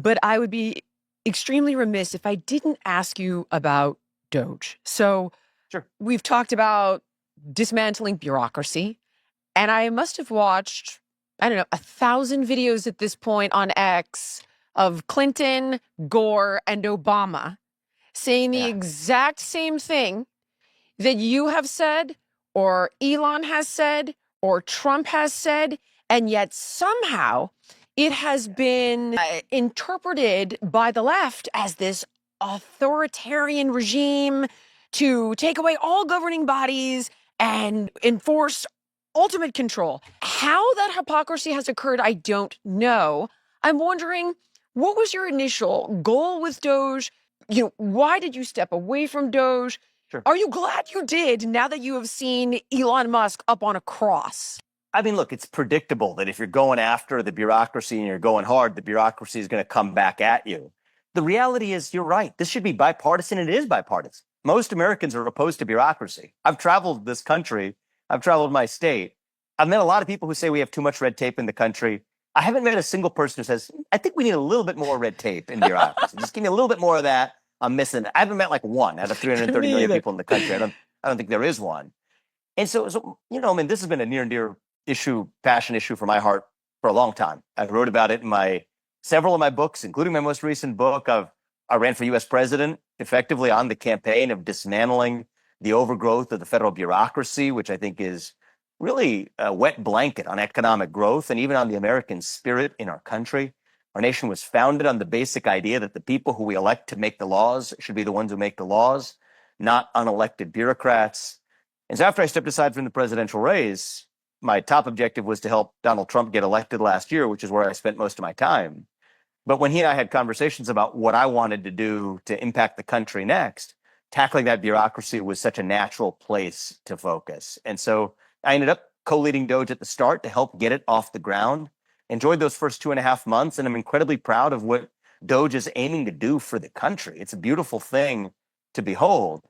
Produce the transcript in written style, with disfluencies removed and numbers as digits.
but I would be extremely remiss if I didn't ask you about DOGE. So Sure. we've talked about dismantling bureaucracy, and I must have watched, I don't know, 1,000 videos at this point on X of Clinton, Gore, and Obama saying the Yeah. exact same thing that you have said, or Elon has said, or Trump has said, and yet somehow it has been interpreted by the left as this authoritarian regime to take away all governing bodies and enforce ultimate control. How that hypocrisy has occurred, I don't know. I'm wondering, what was your initial goal with DOGE? Why did you step away from DOGE? Sure. Are you glad you did now that you have seen Elon Musk up on a cross? I mean, look, it's predictable that if you're going after the bureaucracy and you're going hard, the bureaucracy is going to come back at you. The reality is, you're right. This should be bipartisan. It is bipartisan. Most Americans are opposed to bureaucracy. I've traveled this country. I've traveled my state. I've met a lot of people who say we have too much red tape in the country. I haven't met a single person who says, I think we need a little bit more red tape in bureaucracy. Just give me a little bit more of that. I'm missing it. I haven't met like one out of 330 million people in the country. I don't think there is one. And so, I mean, this has been a near and dear passion issue for my heart for a long time. I wrote about it in several of my books, including my most recent book. I ran for U.S. president effectively on the campaign of dismantling the overgrowth of the federal bureaucracy, which I think is really a wet blanket on economic growth and even on the American spirit in our country. Our nation was founded on the basic idea that the people who we elect to make the laws should be the ones who make the laws, not unelected bureaucrats. And so after I stepped aside from the presidential race, my top objective was to help Donald Trump get elected last year, which is where I spent most of my time. But when he and I had conversations about what I wanted to do to impact the country next, tackling that bureaucracy was such a natural place to focus. And so I ended up co-leading DOGE at the start to help get it off the ground. Enjoyed those first 2.5 months, and I'm incredibly proud of what DOGE is aiming to do for the country. It's a beautiful thing to behold.